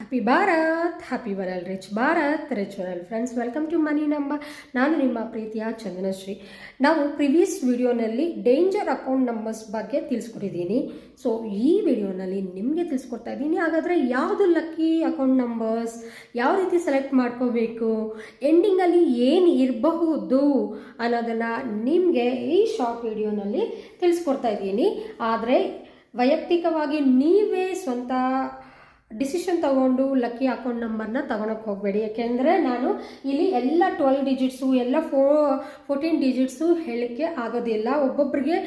Happy Bharat, happy world rich Bharat, rich world friends. Welcome to money number. ನಾನು ನಿಮ್ಮ ಪ್ರೀತಿಯ ಚಂದನಶ್ರೀ. ನಾವು ಪ್ರಿವಿಯಸ್ ವಿಡಿಯೋನಲ್ಲಿ ಡೇಂಜರ್ ಅಕೌಂಟ್ ನಂಬರ್ಸ್ ಬಗ್ಗೆ ತಿಳಿಸ್ಕೊಟ್ಟಿದ್ದೀನಿ. ಸೊ ಈ ವಿಡಿಯೋನಲ್ಲಿ ನಿಮಗೆ ತಿಳಿಸ್ಕೊಡ್ತಾ ಇದ್ದೀನಿ. ಹಾಗಾದರೆ ಯಾವುದು ಲಕ್ಕಿ ಅಕೌಂಟ್ ನಂಬರ್ಸ್, ಯಾವ ರೀತಿ ಸೆಲೆಕ್ಟ್ ಮಾಡ್ಕೋಬೇಕು, ಎಂಡಿಂಗಲ್ಲಿ ಏನು ಇರಬಹುದು ಅನ್ನೋದನ್ನು ನಿಮಗೆ ಈ ಶಾರ್ಟ್ ವಿಡಿಯೋನಲ್ಲಿ ತಿಳಿಸ್ಕೊಡ್ತಾ ಇದ್ದೀನಿ. ಆದರೆ ವೈಯಕ್ತಿಕವಾಗಿ ನೀವೇ ಸ್ವಂತ ಡಿಸಿಷನ್ ತಗೊಂಡು ಲಕ್ಕಿ ಅಕೌಂಟ್ ನಂಬರ್ನ ತಗೊಳಕ್ಕೆ ಹೋಗಬೇಡಿ. ಯಾಕೆಂದರೆ ನಾನು ಇಲ್ಲಿ ಎಲ್ಲ 12 ಡಿಜಿಟ್ಸು ಎಲ್ಲ 14 ಡಿಜಿಟ್ಸು ಹೇಳಕ್ಕೆ ಆಗೋದಿಲ್ಲ. ಒಬ್ಬೊಬ್ಬರಿಗೆ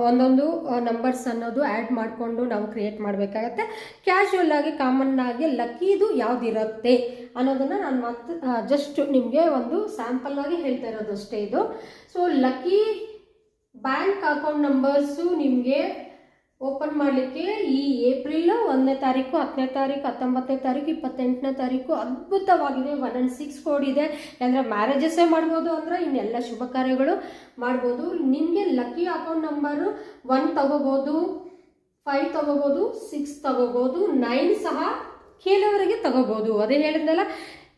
ಒಂದೊಂದು ನಂಬರ್ಸ್ ಅನ್ನೋದು ಆ್ಯಡ್ ಮಾಡಿಕೊಂಡು ನಾವು ಕ್ರಿಯೇಟ್ ಮಾಡಬೇಕಾಗತ್ತೆ. ಕ್ಯಾಶುವಲ್ ಆಗಿ ಕಾಮನ್ ಆಗಿ ಲಕ್ಕಿದು ಯಾವುದಿರುತ್ತೆ ಅನ್ನೋದನ್ನು ನಾನು ಮತ್ತೆ ಜಸ್ಟ್ ನಿಮಗೆ ಒಂದು ಸ್ಯಾಂಪಲ್ ಆಗಿ ಹೇಳ್ತಾ ಇರೋದು ಅಷ್ಟೇ ಇದು. So lucky bank account numbers ನಿಮಗೆ ಓಪನ್ ಮಾಡಲಿಕ್ಕೆ ಈ ಏಪ್ರಿಲ್ 1ನೇ ತಾರೀಕು, 10ನೇ ತಾರೀಕು, 19ನೇ ತಾರೀಕು, 28ನೇ ತಾರೀಕು ಅದ್ಭುತವಾಗಿದೆ. 1 and 6 ಕೋಡ್ ಇದೆ. ಅಂದರೆ ಮ್ಯಾರೇಜಸ್ಸೇ ಮಾಡ್ಬೋದು, ಅಂದರೆ ಇನ್ನೆಲ್ಲ ಶುಭ ಕಾರ್ಯಗಳು ಮಾಡ್ಬೋದು. ನಿಮಗೆ ಲಕ್ಕಿ ಅಕೌಂಟ್ ನಂಬರು 1 ತಗೋಬೋದು, 5 ತಗೋಬೋದು, 6 ತಗೋಬೋದು, 9 ಸಹ ಕೆಲವರಿಗೆ ತಗೋಬೋದು. ಅದೇ ಹೇಳಿದ್ನಲ್ಲ,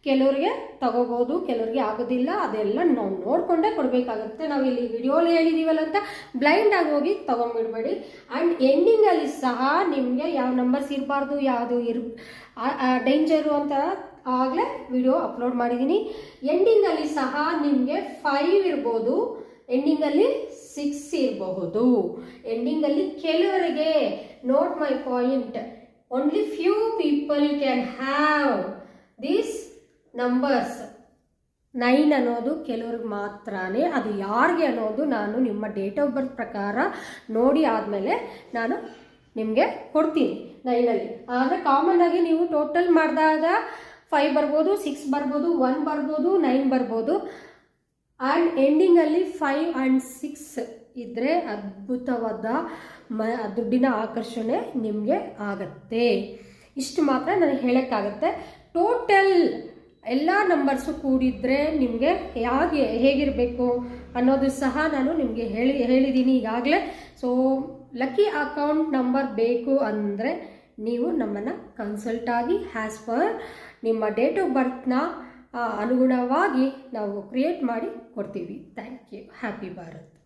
ಕೆಲವರಿಗೆ ತಗೋಬೋದು, ಕೆಲವರಿಗೆ ಆಗೋದಿಲ್ಲ. ಅದೆಲ್ಲ ನಾವು ನೋಡಿಕೊಂಡೇ ಕೊಡಬೇಕಾಗುತ್ತೆ. ನಾವು ಇಲ್ಲಿ ವಿಡಿಯೋಲಿ ಹೇಳಿದ್ದೀವಲ್ಲ ಅಂತ ಬ್ಲೈಂಡ್ ಆಗಿ ಹೋಗಿ ತೊಗೊಂಡ್ಬಿಡ್ಬೇಡಿ. ಆ್ಯಂಡ್ ಎಂಡಿಂಗಲ್ಲಿ ಸಹ ನಿಮಗೆ ಯಾವ ನಂಬರ್ಸ್ ಇರಬಾರ್ದು, ಯಾವುದು ಡೇಂಜರು ಅಂತ ಆಗಲೇ ವಿಡಿಯೋ ಅಪ್ಲೋಡ್ ಮಾಡಿದ್ದೀನಿ. ಎಂಡಿಂಗಲ್ಲಿ ಸಹ ನಿಮಗೆ 5 ಇರ್ಬೋದು, ಎಂಡಿಂಗಲ್ಲಿ 6 ಇರಬಹುದು. ಎಂಡಿಂಗಲ್ಲಿ ಕೆಲವರಿಗೆ, note my point, only few people can have this numbers. 9 ಅನ್ನೋದು ಕೆಲವ್ರಿಗೆ ಮಾತ್ರನೇ. ಅದು ಯಾರಿಗೆ ಅನ್ನೋದು ನಾನು ನಿಮ್ಮ ಡೇಟ್ ಆಫ್ ಬರ್ತ್ ಪ್ರಕಾರ ನೋಡಿ ಆದಮೇಲೆ ನಾನು ನಿಮಗೆ ಕೊಡ್ತೀನಿ 9ಅಲ್ಲಿ. ಆದರೆ ಕಾಮನ್ ಆಗಿ ನೀವು ಟೋಟಲ್ ಮಾಡಿದಾಗ 5 ಬರ್ಬೋದು, 6 ಬರ್ಬೋದು, 1 ಬರ್ಬೋದು, 9 ಬರ್ಬೋದು. ಆ್ಯಂಡ್ ಎಂಡಿಂಗಲ್ಲಿ 5 and 6 ಇದ್ದರೆ ಅದ್ಭುತವಾದ ದುಡ್ಡಿನ ಆಕರ್ಷಣೆ ನಿಮಗೆ ಆಗತ್ತೆ. ಇಷ್ಟು ಮಾತ್ರ ನನಗೆ ಹೇಳೋಕ್ಕಾಗತ್ತೆ. ಟೋಟಲ್ ಎಲ್ಲ ನಂಬರ್ಸು ಕೂಡಿದ್ರೆ ನಿಮಗೆ ಹೇಗಿರಬೇಕು ಅನ್ನೋದು ಸಹ ನಾನು ನಿಮಗೆ ಹೇಳಿದ್ದೀನಿ ಈಗಾಗಲೇ. ಸೊ ಲಕ್ಕಿ ಅಕೌಂಟ್ ನಂಬರ್ ಬೇಕು ಅಂದರೆ ನೀವು ನಮ್ಮನ್ನು ಕನ್ಸಲ್ಟ್ ಆಗಿ ಆ್ಯಸ್ ಪರ್ ನಿಮ್ಮ ಡೇಟ್ ಆಫ್ ಬರ್ತ್ನ ಅನುಗುಣವಾಗಿ ನಾವು ಕ್ರಿಯೇಟ್ ಮಾಡಿ ಕೊಡ್ತೀವಿ. Thank you. ಹ್ಯಾಪಿ ಭಾರತ್.